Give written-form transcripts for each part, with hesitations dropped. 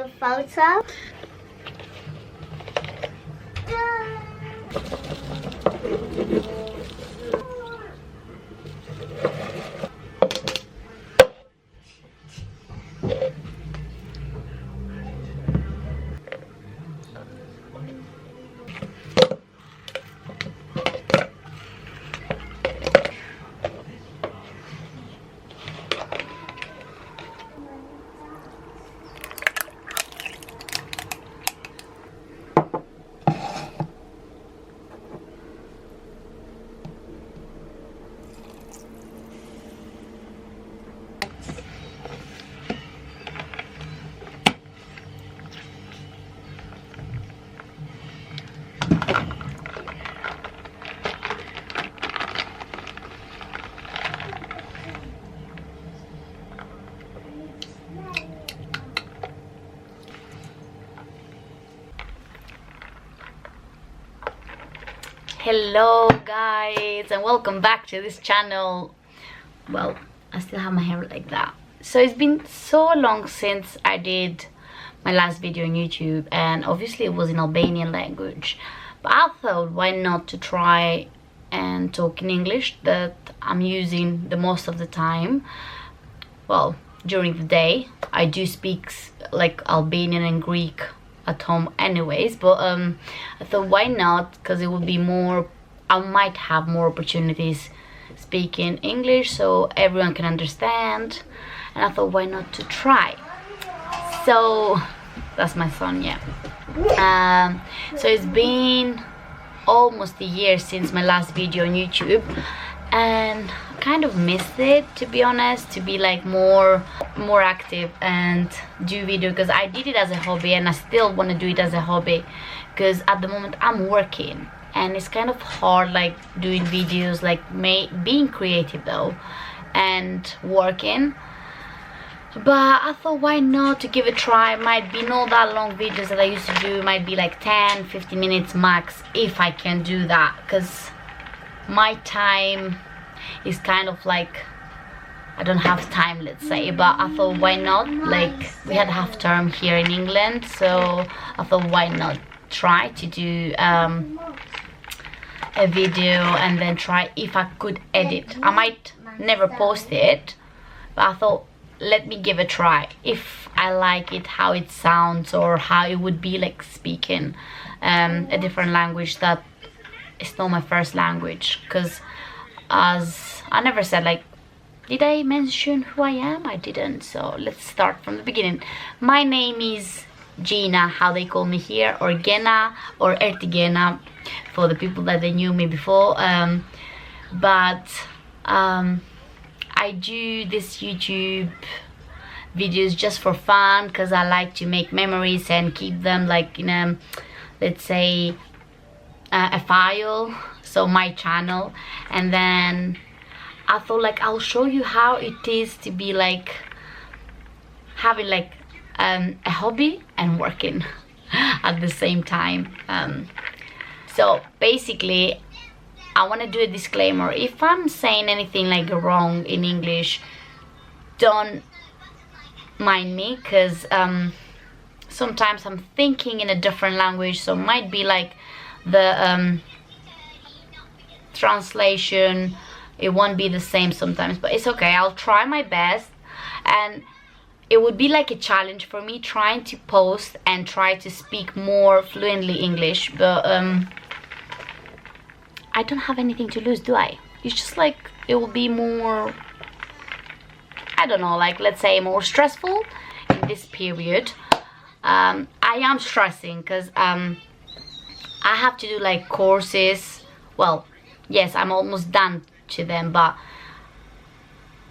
a photo. Hello guys, and welcome back to this channel. Well, I still have my hair like that. So it's been so long since I did my last video on YouTube, and obviously it was in Albanian language, but I thought why not to try and talk in English that I'm using the most of the time. Well, during the day I do speak like Albanian and Greek at home anyways, but I thought why not, because it would be more, I might have more opportunities speaking English so everyone can understand, and I thought why not to try. So that's my son, yeah. So it's been almost a year since my last video on YouTube, and I kind of missed it, to be honest, to be like more active and do video, because I did it as a hobby and I still want to do it as a hobby, because at the moment I'm working and it's kind of hard like doing videos, like being creative though and working. But I thought why not to give it a try. Might be not that long videos that I used to do, might be like 10-15 minutes max, if I can do that, because my time is kind of like, I don't have time, let's say. But I thought why not, like we had half term here in England, so I thought why not try to do a video and then try if I could edit. I might never post it, but I thought let me give a try if I like it, how it sounds, or how it would be like speaking a different language that is not my first language. Because as I never said, like, did I mention who I am? I didn't. So let's start from the beginning. My name is Gena, how they call me here, or Gena, or Gena for the people that they knew me before. I do this YouTube videos just for fun, because I like to make memories and keep them like in a, let's say, a file, so my channel. And then I thought like I'll show you how it is to be like having like a hobby and working at the same time. So basically I want to do a disclaimer. If I'm saying anything like wrong in English, don't mind me, because sometimes I'm thinking in a different language, so might be like the translation, it won't be the same sometimes, but it's okay. I'll try my best, and it would be like a challenge for me trying to post and try to speak more fluently English, but I don't have anything to lose, do I? It's just like it will be more, I don't know, like let's say more stressful in this period. I am stressing because I have to do like courses. Well, yes, I'm almost done to them, but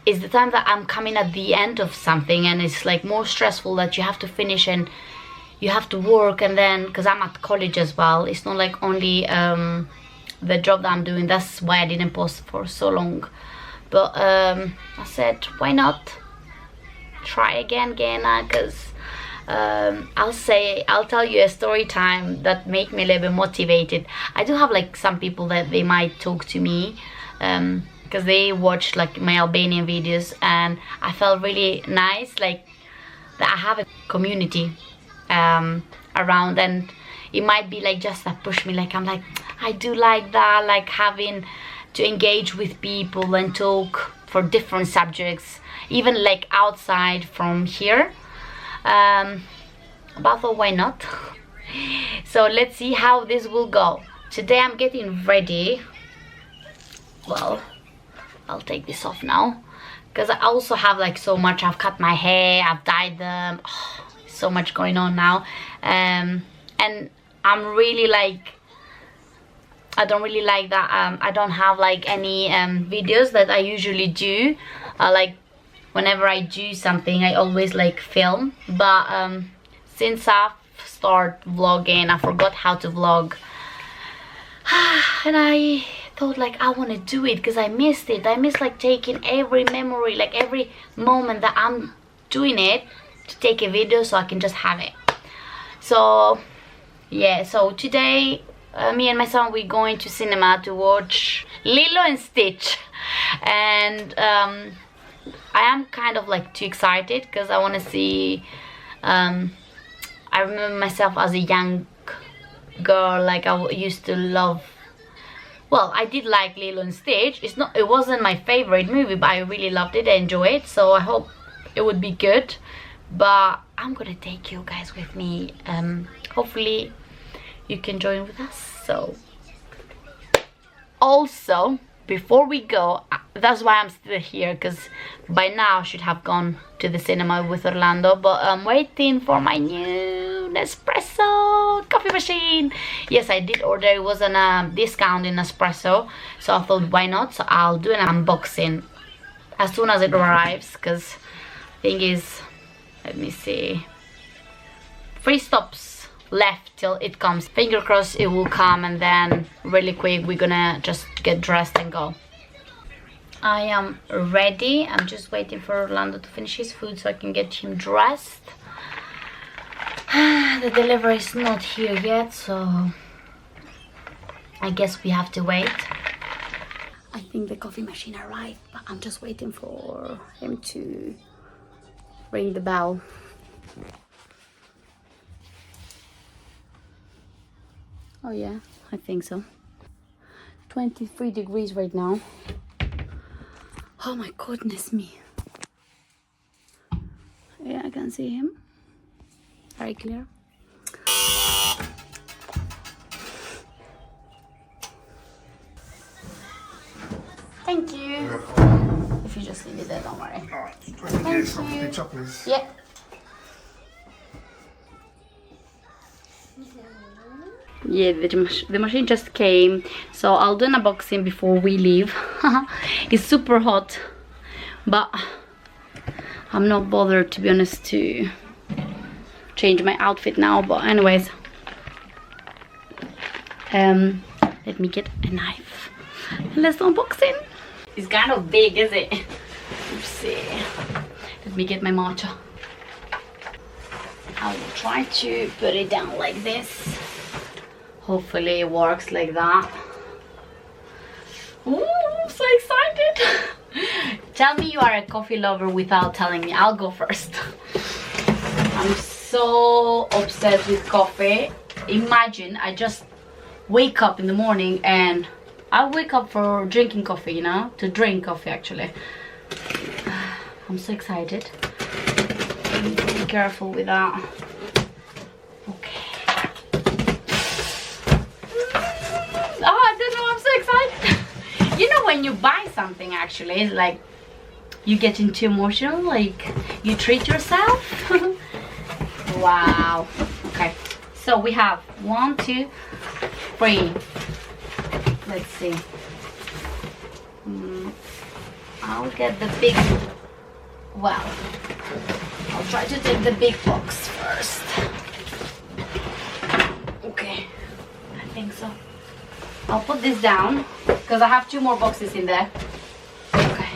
it's the time that I'm coming at the end of something, and it's like more stressful that you have to finish and you have to work. And then because I'm at college as well, it's not like only the job that I'm doing. That's why I didn't post for so long. But I said why not try again, because I'll tell you a story time that make me a little bit motivated. I do have like some people that they might talk to me because they watch like my Albanian videos, and I felt really nice like that I have a community around, and it might be like just that push me, like I'm like, I do like that, like having to engage with people and talk for different subjects, even like outside from here. But I thought, why not? So let's see how this will go. Today I'm getting ready. Well, I'll take this off now because I also have like so much. I've cut my hair, I've dyed them, so much going on now, and I'm really like, I don't really like that. I don't have like any videos that I usually do. Like whenever I do something, I always like film, but since I've started vlogging, I forgot how to vlog. And I thought like I want to do it because I missed it. I miss like taking every memory, like every moment that I'm doing it, to take a video so I can just have it. So yeah, so today me and my son, we're going to cinema to watch Lilo and Stitch, and I am kind of like too excited because I want to see. I remember myself as a young girl, like I used to love, well, I did like Lilo and Stitch. It wasn't my favorite movie, but I really loved it, I enjoyed it, so I hope it would be good. But I'm gonna take you guys with me. Hopefully you can join with us. So also, before we go, that's why I'm still here, because by now I should have gone to the cinema with Orlando, but I'm waiting for my new Nespresso coffee machine. Yes, I did order. It was on a discount in Nespresso, so I thought, why not? So I'll do an unboxing as soon as it arrives, because thing is, let me see, 3 stops left till it comes. Finger crossed it will come, and then really quick we're gonna just get dressed and go. I am ready. I'm just waiting for Orlando to finish his food so I can get him dressed. The delivery is not here yet, so I guess we have to wait. I think the coffee machine arrived, but I'm just waiting for him to ring the bell. Oh yeah, I think so. 23 degrees right now. Oh my goodness me. Yeah, I can see him very clear. Thank you. If you just leave it there, don't worry. Alright, Thank you. chocolates. Yeah. Yeah, the machine just came, so I'll do an unboxing before we leave. It's super hot, but I'm not bothered, to be honest, to change my outfit now. But anyways, let me get a knife and let's do unboxing. It's kind of big, is it? Let's see. Let me get my matcha. I will try to put it down like this. Hopefully it works like that. Ooh, I'm so excited. Tell me you are a coffee lover without telling me. I'll go first. I'm so obsessed with coffee. Imagine I just wake up in the morning and I wake up for drinking coffee, you know? To drink coffee, actually. I'm so excited. Be careful with that. You know, when you buy something, actually, it's like you get into emotional, like you treat yourself. Wow. Okay, so we have 1, 2, 3. Let's see. I'll get the big, well, I'll try to take the big box first. Okay, I think so. I'll put this down because I have 2 more boxes in there. Okay.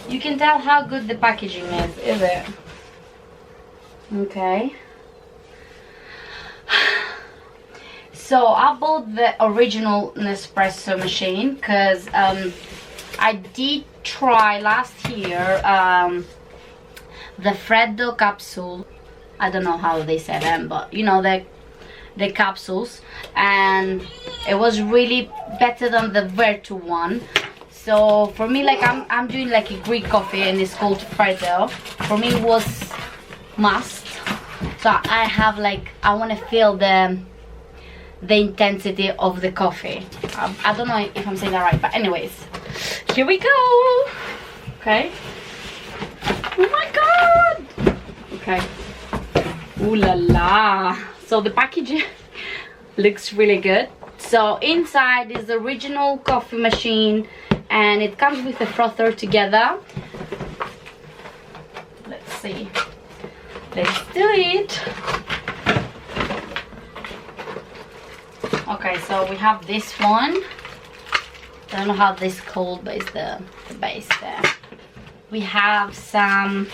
You can tell how good the packaging is it? Okay. So I bought the original Nespresso machine because I did try last year the Freddo capsule. I don't know how they say them, but you know, the capsules, and it was really better than the Virtu one. So for me, like I'm doing like a Greek coffee and it's called Freddo. For me it was must. So I have like, I want to feel the intensity of the coffee. I don't know if I'm saying that right, but anyways, here we go. Okay. Oh my god. Okay. Ooh la la. So the packaging looks really good. So inside is the original coffee machine, and it comes with a frother together. Let's see. Let's do it. Okay, so we have this one. I don't know how this is called, but it's the base there. We have some.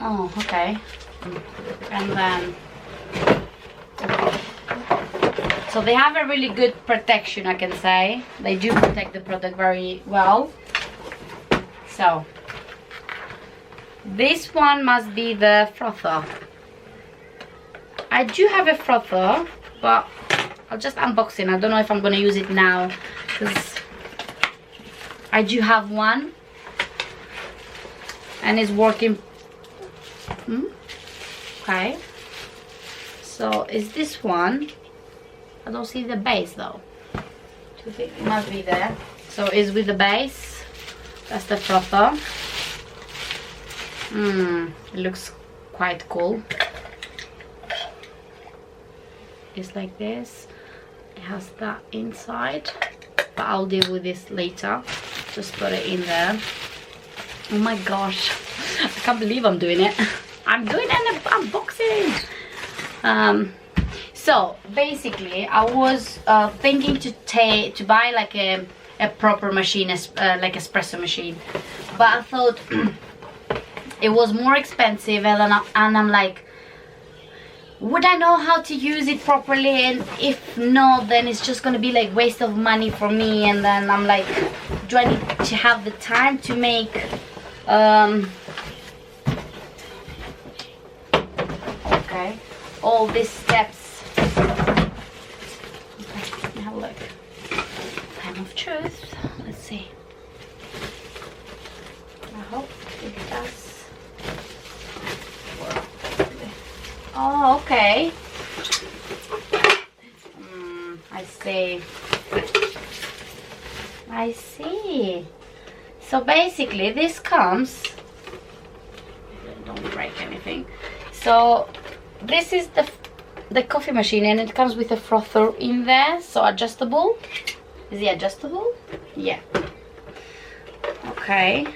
Oh, okay. And then, so they have a really good protection, I can say. They do protect the product very well. So this one must be the frother. I do have a frother, but I'll just unbox it. I don't know if I'm gonna use it now, because I do have one and it's working. Okay, so is this one? I don't see the base though. Do you think it must be there? So it's with the base. That's the frother. It looks quite cool. It's like this. It has that inside, but I'll deal with this later. Just put it in there. Oh my gosh, I can't believe I'm doing it. I'm doing an unboxing. So basically I was thinking to buy like a proper machine, like espresso machine, but I thought it was more expensive, and I'm like, would I know how to use it properly? And if not, then it's just gonna be like waste of money for me. And then I'm like, do I need to have the time to make okay, all these steps? Okay, let me have a look. Time of truth. Let's see. I hope it does work. Oh, okay. I see. I see. So basically this comes, don't break anything. So this is the coffee machine, and it comes with a frother in there, so adjustable. Is it adjustable? Yeah. Okay.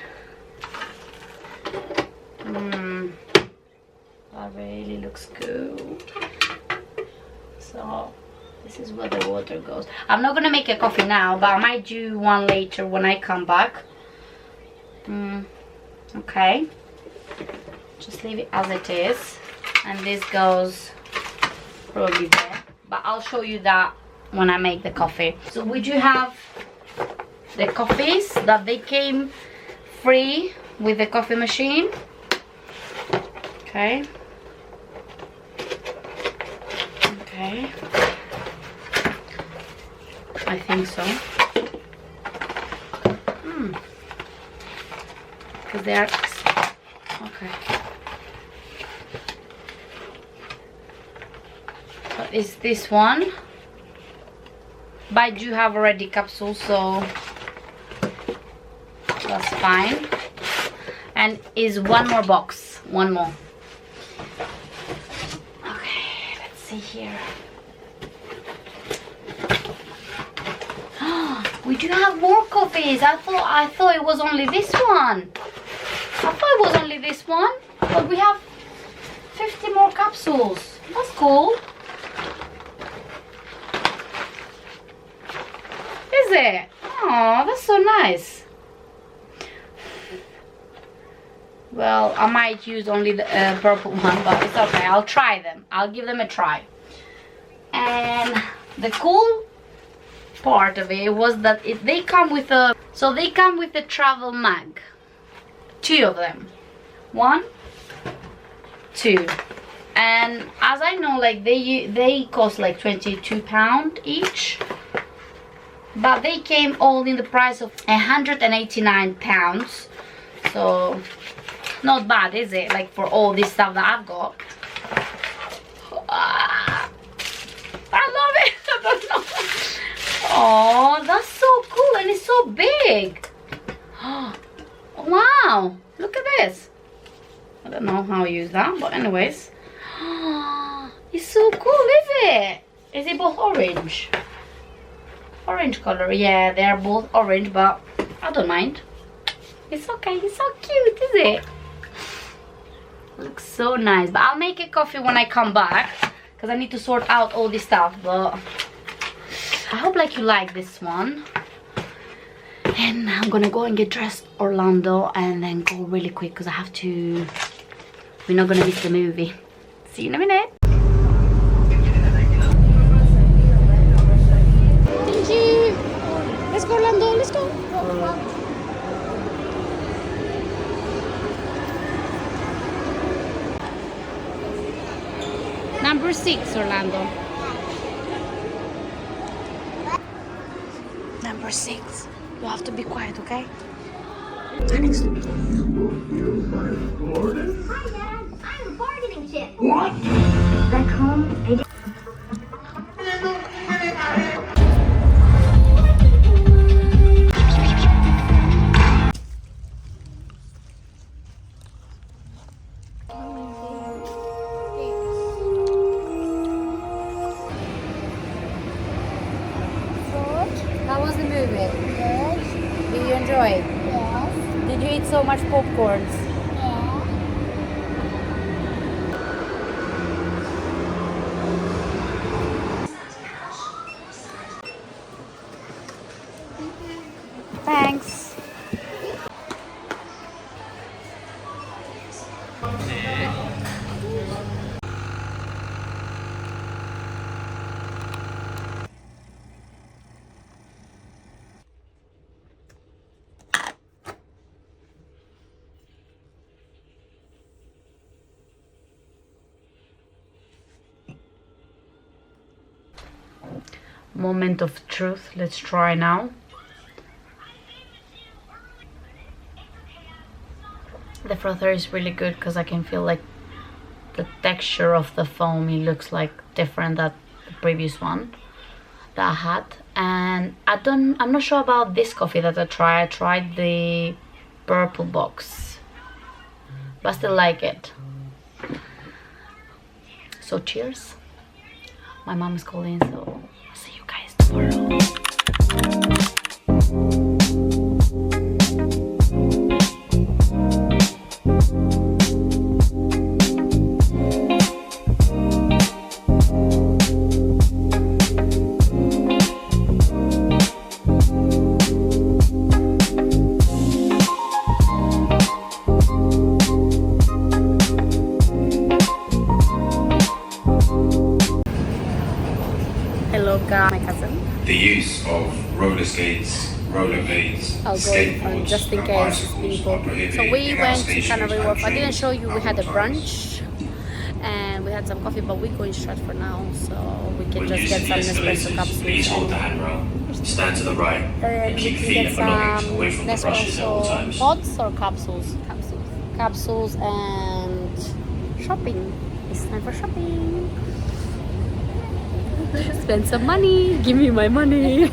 That really looks good. So this is where the water goes. I'm not gonna make a coffee now, but I might do one later when I come back. Okay. Just leave it as it is, and this goes probably there, but I'll show you that when I make the coffee. So we do have the coffees that they came free with the coffee machine. Okay. Okay. I think so. Because they are okay. So is this one? But I do have already capsules, so that's fine. And is one more box. One more. Okay, let's see here. We do have more coffees. I thought it was only this one. I thought it was only this one. But we have 50 more capsules. That's cool. Is it? Oh, that's so nice. Well, I might use only the purple one, but it's okay. I'll try them. I'll give them a try. And the cool part of it was that they come with a travel mag. 2 of them. One two. And as I know, like they cost like £22 each, but they came all in the price of £189. So not bad, is it? Like for all this stuff that I've got. I love it. I don't know. Oh, that's so cool, and it's so big. Wow, look at this. I don't know how I use that, but anyways. It's so cool, is it? Is it both orange? Orange color, yeah, they're both orange, but I don't mind. It's okay, it's so cute, is it? Looks so nice. But I'll make a coffee when I come back, because I need to sort out all this stuff. But I hope like you like this one. And I'm gonna go and get dressed, Orlando, and then go really quick because I have to. We're not gonna miss the movie. See you in a minute. Thank you. Let's go, Orlando. Let's go. Number 6, Orlando. Number 6. You have to be quiet, okay? Alex. Hi, Dad. I'm a bargaining chip. What? Back home, I did. How was the movie? Good. Did you enjoy it? Yes. Did you eat so much popcorns? Yeah. Thanks. Moment of truth. Let's try now. The frother is really good because I can feel like the texture of the foam. It looks like different than the previous one that I had. And I'm not sure about this coffee that I tried. I tried the purple box, but I still like it. So cheers. My mom is calling, so I'll see you guys tomorrow. Hello guys, my cousin. The use of roller skates, rollerblades, I'll go skateboards, just in and case bicycles people. are prohibited So we in our went to stations Canary and Wharf. I didn't trains show you. We had a at all brunch and we had some coffee, but we're going straight for now, so we can When just using get some the Nespresso escalators, capsules. please hold the handrail, stand to the right, and We keep can feet get and some belongings away from the brushes at all Nespresso times. pods or capsules. Capsules and shopping. It's time for shopping. Spend some money. Give me my money.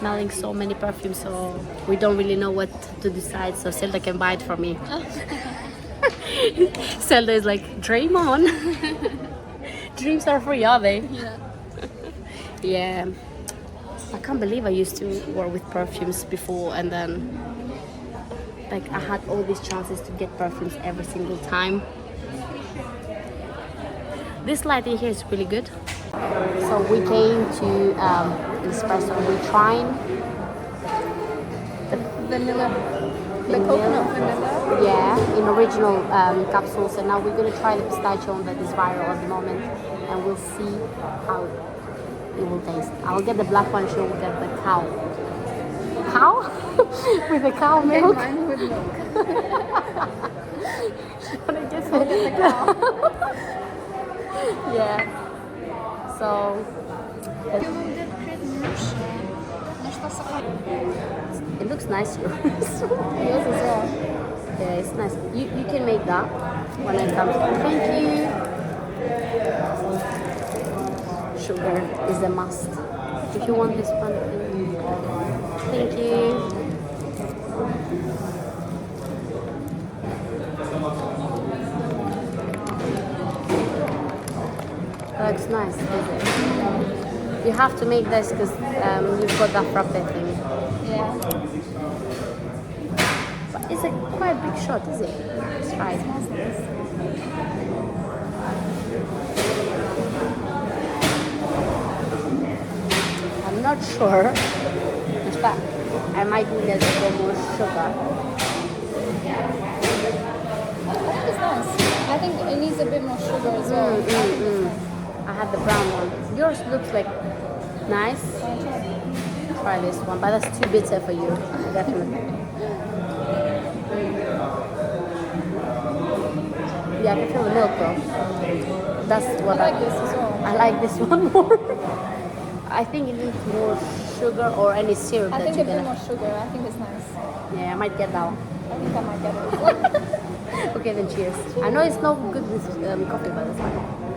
smelling so many perfumes, so we don't really know what to decide. So Zelda can buy it for me. Zelda is like, dream on. Dreams are free, are they? Yeah. Yeah. I can't believe I used to work with perfumes before, and then like I had all these chances to get perfumes every single time. This lighting here is really good. So we came to Nespresso and we're trying the Vanilla. The coconut vanilla. yeah, in original capsules, and now we're gonna try the pistachio that is viral at the moment, and we'll see how it will taste. I'll get the black one, she'll get the cow. Cow? With the cow milk? Mine with milk. But I guess I'll get the cow. yeah. So it looks nice. Yours. Yours as well. Yeah, it's nice. You can make that when it comes. Thank you. Sugar is a must. If you want this one, thank you. That looks nice, does it? You have to make this because you've got that frappe thing. Yeah. But it's a quite a big shot, is it? Let's try it. I'm not sure, but I might need a little more sugar. It's nice. I think it needs a bit more sugar as well. I had the brown one. Yours looks like nice. Try this one, but that's too bitter for you, definitely. Yeah, I can feel the milk though. That's what I like this as well. I like this one more. I think it needs more sugar or any syrup I that think you're a bit gonna. more sugar. I think it's nice. Yeah, I might get that one. I think I might get it as well. Okay, then cheers. I know it's not good with coffee, but it's fine.